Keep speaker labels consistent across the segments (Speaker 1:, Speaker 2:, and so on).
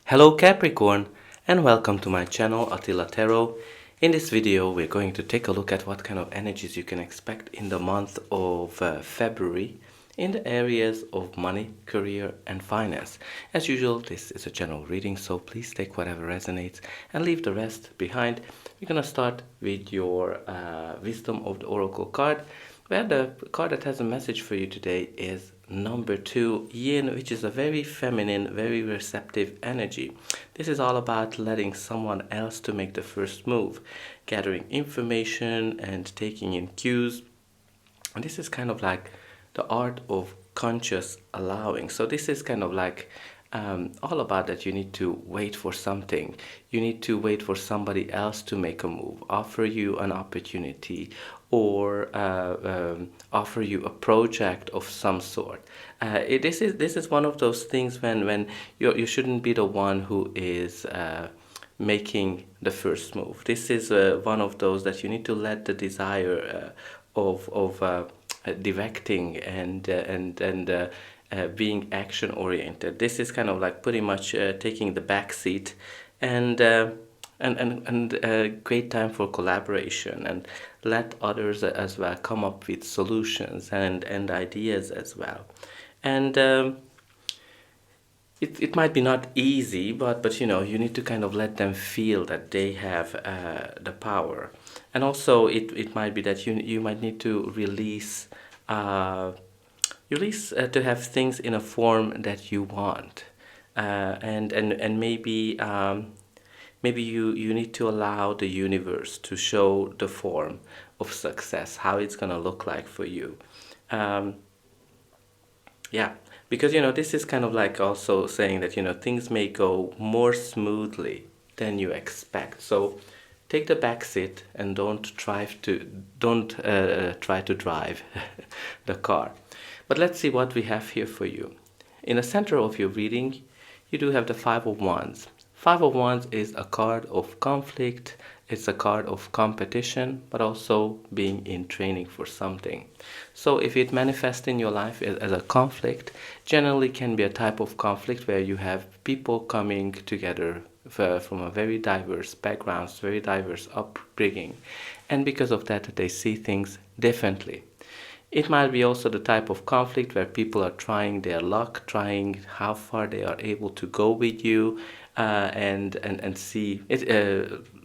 Speaker 1: Hello Capricorn and welcome to my channel Attila Tarot. In this video we're going to take a look at what kind of energies you can expect in the month of February in the areas of money, career and finance. As usual, this is a general reading, so please take whatever resonates and leave the rest behind. We're gonna start with your Wisdom of the Oracle card, where the card that has a message for you today is number 2, Yin, which is a very feminine, very receptive energy. This is all about letting someone else to make the first move, gathering information and taking in cues. And this is kind of like the art of conscious allowing. So this is kind of like all about that you need to wait for something. You need to wait for somebody else to make a move, offer you an opportunity, or offer you a project of some sort. This is one of those things when you shouldn't be the one who is making the first move. This is one of those that you need to let the desire of directing and being action oriented. This is kind of like pretty much taking the back seat and a great time for collaboration, and let others as well come up with solutions and ideas as well. And it might be not easy, but you know, you need to kind of let them feel that they have the power. And also it might be that you might need to release to have things in a form that you want, and maybe you need to allow the universe to show the form of success, how it's gonna look like for you. Yeah, because you know, this is kind of like also saying that, you know, things may go more smoothly than you expect. So take the back seat and don't try to drive the car. But let's see what we have here for you. In the center of your reading, you do have the Five of Wands. Five of Wands is a card of conflict. It's a card of competition, but also being in training for something. So if it manifests in your life as a conflict, generally can be a type of conflict where you have people coming together from a very diverse backgrounds, very diverse upbringing, and because of that they see things differently. It might be also the type of conflict where people are trying their luck, trying how far they are able to go with you, and see it,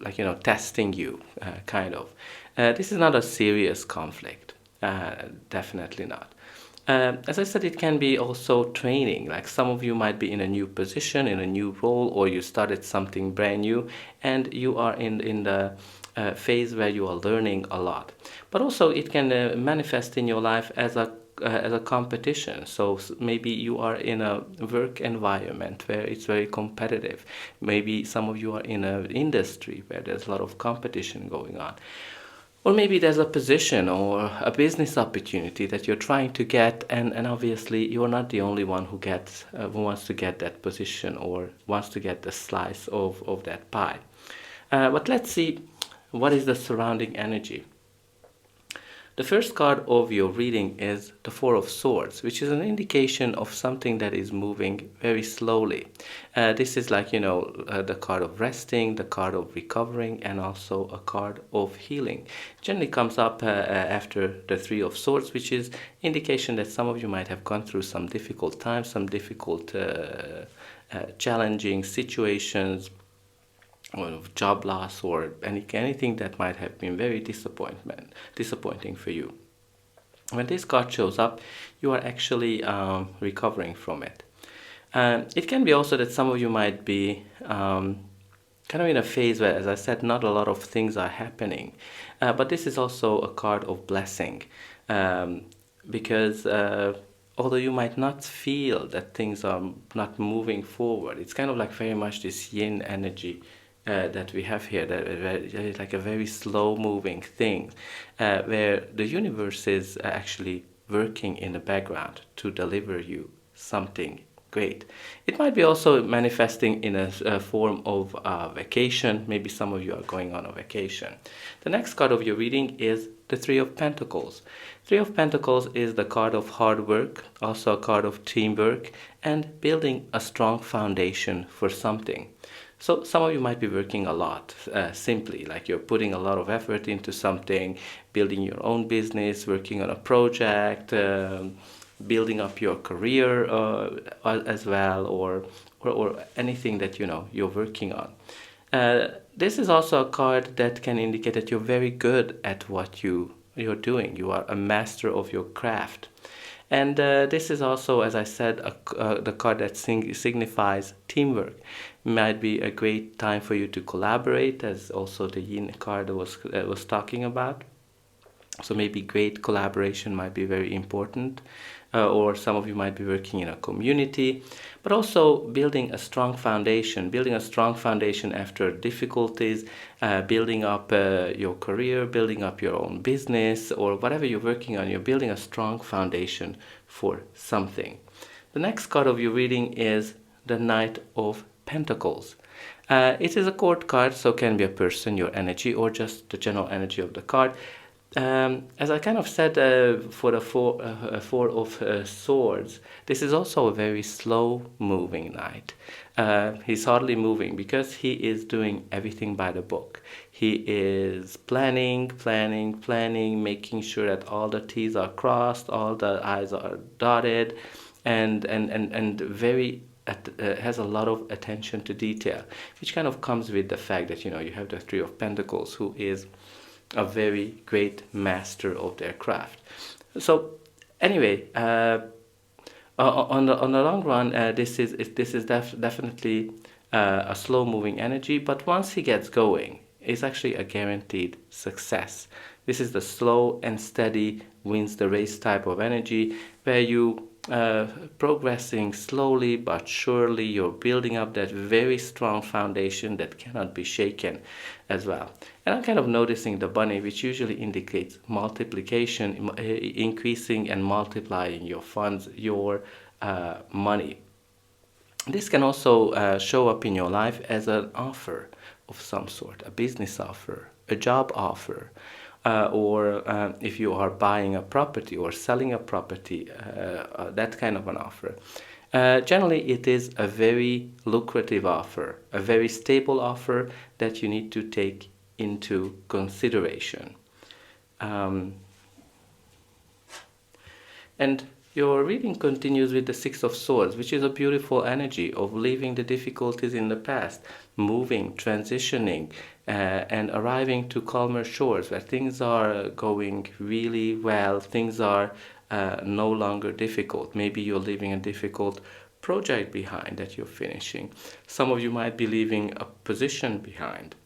Speaker 1: like, you know, testing you, kind of. This is not a serious conflict, definitely not. As I said, it can be also training. Like some of you might be in a new position, in a new role, or you started something brand new, and you are in the phase where you are learning a lot. But also it can manifest in your life as a competition. So maybe you are in a work environment where it's very competitive. Maybe some of you are in an industry where there's a lot of competition going on. Or maybe there's a position or a business opportunity that you're trying to get, and obviously you're not the only one who wants to get that position or wants to get the slice of that pie. But let's see, what is the surrounding energy? The first card of your reading is the Four of Swords, which is an indication of something that is moving very slowly. This is like, you know, the card of resting, the card of recovering, and also a card of healing. Generally comes up after the Three of Swords, which is indication that some of you might have gone through some difficult times, some difficult challenging situations, or job loss, or anything that might have been very disappointing for you. When this card shows up, you are actually recovering from it. It can be also that some of you might be kind of in a phase where, as I said, not a lot of things are happening. But this is also a card of blessing, because although you might not feel that things are not moving forward, it's kind of like very much this yin energy that we have here, that is like a very slow moving thing, where the universe is actually working in the background to deliver you something great. It might be also manifesting in a form of vacation. Maybe some of you are going on a vacation. The next card of your reading is the Three of Pentacles. Three of Pentacles is the card of hard work, also a card of teamwork, and building a strong foundation for something. So some of you might be working a lot, simply like you're putting a lot of effort into something, building your own business, working on a project, building up your career as well, or anything that you're working on. This is also a card that can indicate that you're very good at what you're doing. You are a master of your craft. And this is also, as I said, the card that signifies teamwork. Might be a great time for you to collaborate, as also the Yin card was talking about. So maybe great collaboration might be very important, or some of you might be working in a community, but also building a strong foundation, after difficulties, building up your career, building up your own business, or whatever you're working on. You're building a strong foundation for something. The next card of your reading is the Knight of Pentacles. It is a court card, so can be a person, your energy, or just the general energy of the card. As I kind of said, for the Four of Swords, this is also a very slow-moving knight. He's hardly moving because he is doing everything by the book. He is planning, making sure that all the T's are crossed, all the I's are dotted, and very has a lot of attention to detail, which kind of comes with the fact that you have the Three of Pentacles, who is a very great master of their craft. So anyway, on the long run, this is definitely a slow moving energy, but once he gets going, it's actually a guaranteed success. This is the slow and steady wins the race type of energy, where you progressing slowly but surely. You're building up that very strong foundation that cannot be shaken as well. And I'm kind of noticing the bunny, which usually indicates multiplication, increasing and multiplying your funds, your money. This can also show up in your life as an offer of some sort, a business offer, a job offer, or if you are buying a property or selling a property, that kind of an offer. Generally, it is a very lucrative offer, a very stable offer that you need to take into consideration. And your reading continues with the Six of Swords, which is a beautiful energy of leaving the difficulties in the past, moving, transitioning, and arriving to calmer shores where things are going really well, things are no longer difficult. Maybe you're leaving a difficult project behind that you're finishing. Some of you might be leaving a position behind,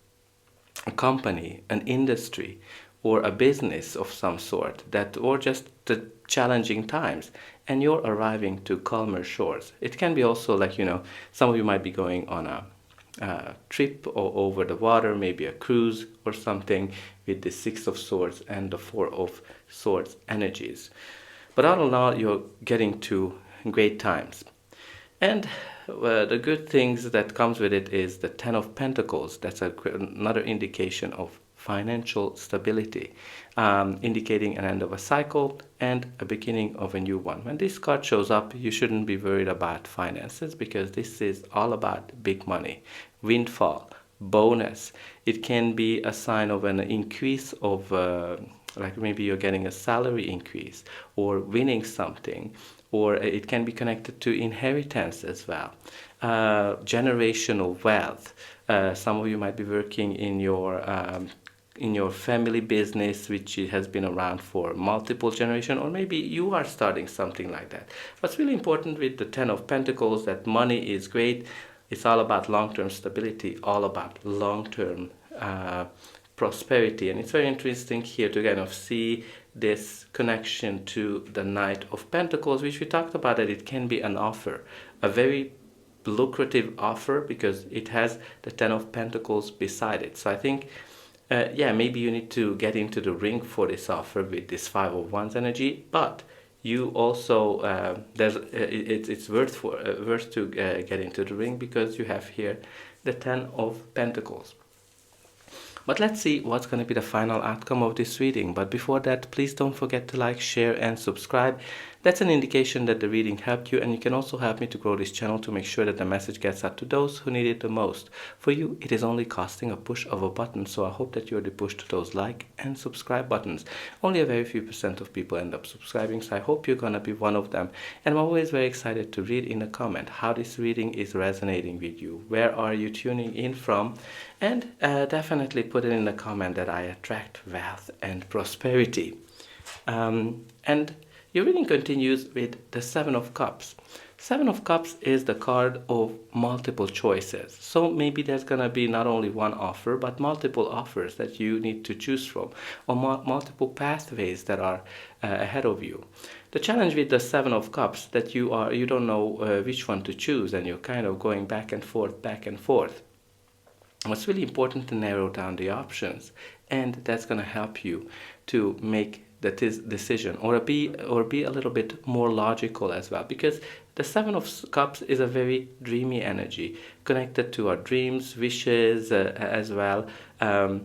Speaker 1: a company, an industry, or a business of some sort, or just the challenging times, and you're arriving to calmer shores. It can be also like, some of you might be going on a trip or over the water, maybe a cruise or something, with the Six of Swords and the Four of Swords energies. But all in all, you're getting to great times. And the good things that comes with it is the Ten of Pentacles. That's another indication of financial stability, indicating an end of a cycle and a beginning of a new one. When this card shows up, you shouldn't be worried about finances, because this is all about big money, windfall, bonus. It can be a sign of an increase of, like maybe you're getting a salary increase or winning something, or it can be connected to inheritance as well, generational wealth. Some of you might be working in your family business, which has been around for multiple generations, or maybe you are starting something like that. What's really important with the Ten of Pentacles, that money is great. It's all about long-term stability, all about long-term prosperity. And it's very interesting here to kind of see this connection to the Knight of Pentacles, which we talked about, that it can be an offer, a very lucrative offer, because it has the Ten of Pentacles beside it. So I think maybe you need to get into the ring for this offer with this Five of Wands energy, but you also it's worth to get into the ring, because you have here the Ten of Pentacles. But let's see what's going to be the final outcome of this reading. But before that, please don't forget to like, share, and subscribe. That's an indication that the reading helped you, and you can also help me to grow this channel to make sure that the message gets out to those who need it the most. For you, it is only costing a push of a button, so I hope that you already pushed those like and subscribe buttons. Only a very few % of people end up subscribing, so I hope you're gonna be one of them. And I'm always very excited to read in a comment how this reading is resonating with you. Where are you tuning in from? And definitely put it in the comment that I attract wealth and prosperity. And your reading continues with the Seven of Cups. Seven of Cups is the card of multiple choices. So maybe there's going to be not only one offer, but multiple offers that you need to choose from, or multiple pathways that are ahead of you. The challenge with the Seven of Cups that you don't know which one to choose, and you're kind of going back and forth, back and forth. It's really important to narrow down the options, and that's going to help you to make that decision, or be a little bit more logical as well, because the Seven of Cups is a very dreamy energy connected to our dreams, wishes as well, and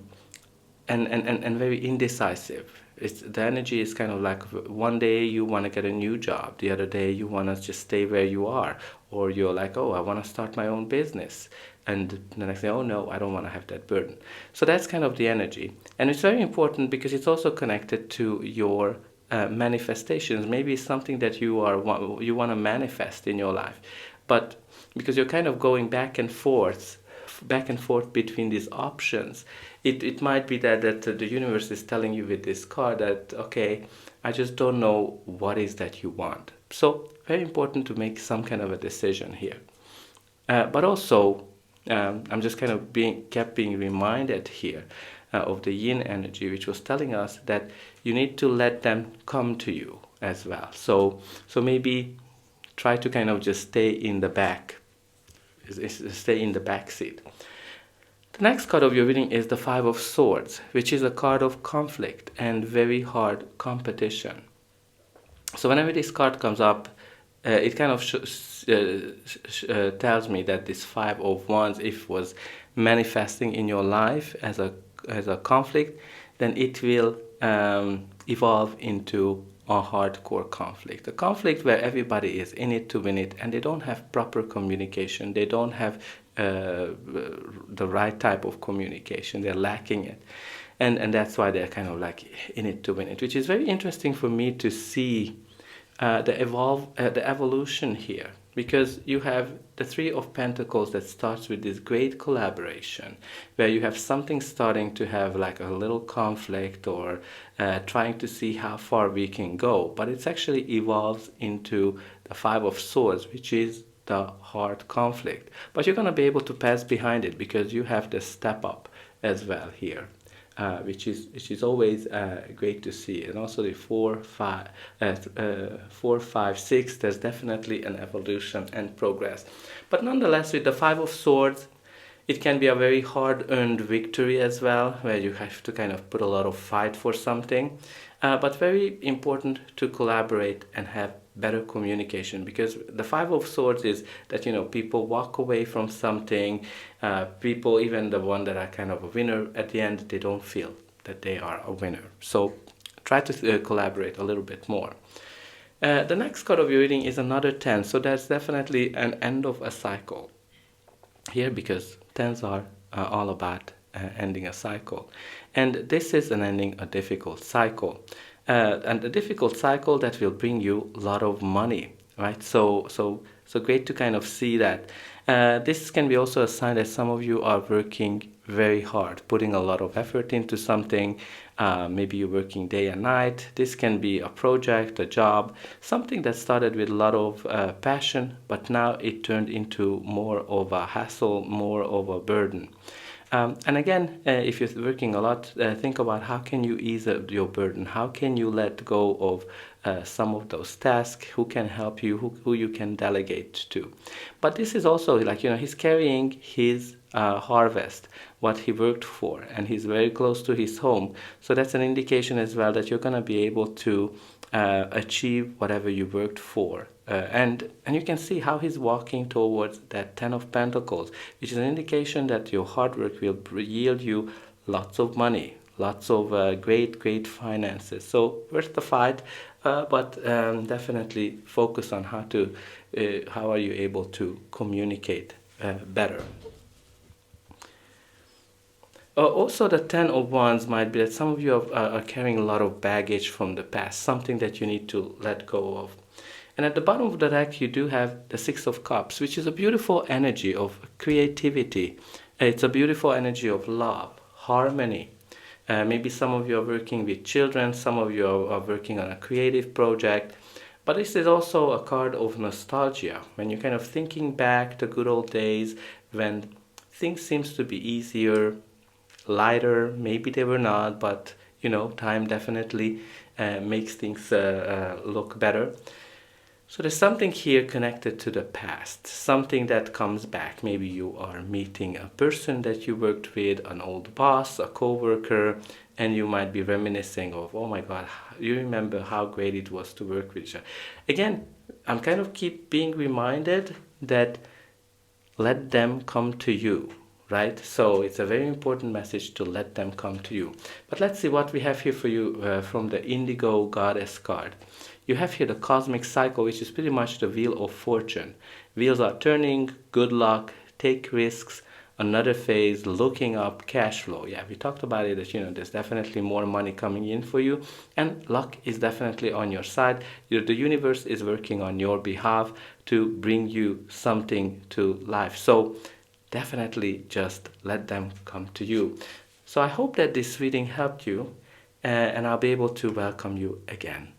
Speaker 1: very indecisive. The energy is kind of like one day you want to get a new job, the other day you want to just stay where you are, or you're like, oh, I want to start my own business, and the next day, oh no, I don't want to have that burden. So that's kind of the energy, and it's very important because it's also connected to your manifestations. Maybe it's something that you want to manifest in your life, but because you're kind of going back and forth between these options, it might be that the universe is telling you with this card that, okay, I just don't know what is that you want. So very important to make some kind of a decision here. But also, I'm just kind of kept being reminded here of the yin energy, which was telling us that you need to let them come to you as well. So maybe try to kind of just stay in the back seat. The next card of your reading is the Five of Swords, which is a card of conflict and very hard competition. So whenever this card comes up, it kind of tells me that this Five of Wands, if it was manifesting in your life as a conflict, then it will evolve into a hardcore conflict. A conflict where everybody is in it to win it, and they don't have proper communication. They don't have the right type of communication. They're lacking it. And that's why they're kind of like in it to win it, which is very interesting for me to see the evolution here, because you have the Three of Pentacles that starts with this great collaboration, where you have something starting to have like a little conflict, or trying to see how far we can go, but it's actually evolves into the Five of Swords, which is the hard conflict. But you're going to be able to pass behind it because you have the step up as well here. Which is always great to see. And also the 4, 5, 6, there's definitely an evolution and progress. But nonetheless, with the Five of Swords, it can be a very hard-earned victory as well, where you have to kind of put a lot of fight for something. But very important to collaborate and have better communication, because the Five of Swords is that, people walk away from something, people, even the one that are kind of a winner, at the end they don't feel that they are a winner. So try to collaborate a little bit more. The next card of your reading is another 10, so that's definitely an end of a cycle here, because 10s are all about ending a cycle, and this is an ending a difficult cycle. And a difficult cycle that will bring you a lot of money, right? So great to kind of see that. This can be also a sign that some of you are working very hard, putting a lot of effort into something. Maybe you're working day and night. This can be a project, a job, something that started with a lot of passion, but now it turned into more of a hassle, more of a burden. And again, if you're working a lot, think about how can you ease your burden? How can you let go of some of those tasks? Who can help you? Who you can delegate to? But this is also like, he's carrying his harvest, what he worked for, and he's very close to his home. So that's an indication as well that you're going to be able to achieve whatever you worked for. And you can see how he's walking towards that 10 of Pentacles, which is an indication that your hard work will yield you lots of money, lots of great finances. So worth the fight, but definitely focus on how are you able to communicate better. Also, the Ten of Wands might be that some of you are carrying a lot of baggage from the past, something that you need to let go of. And at the bottom of the deck, you do have the Six of Cups, which is a beautiful energy of creativity. It's a beautiful energy of love, harmony. Maybe some of you are working with children, some of you are working on a creative project. But this is also a card of nostalgia, when you're kind of thinking back to good old days when things seems to be easier, lighter. Maybe they were not, but time definitely makes things look better. So there's something here connected to the past, something that comes back. Maybe you are meeting a person that you worked with, an old boss, a coworker, and you might be reminiscing of, oh my God, you remember how great it was to work with you. Again, I'm kind of keep being reminded that let them come to you, right? So it's a very important message to let them come to you. But let's see what we have here for you from the Indigo Goddess card. You have here the Cosmic Cycle, which is pretty much the Wheel of Fortune. Wheels are turning, good luck, take risks, another phase, looking up, cash flow. Yeah, we talked about it that, there's definitely more money coming in for you, and luck is definitely on your side. The universe is working on your behalf to bring you something to life. So definitely just let them come to you. So I hope that this reading helped you, and I'll be able to welcome you again.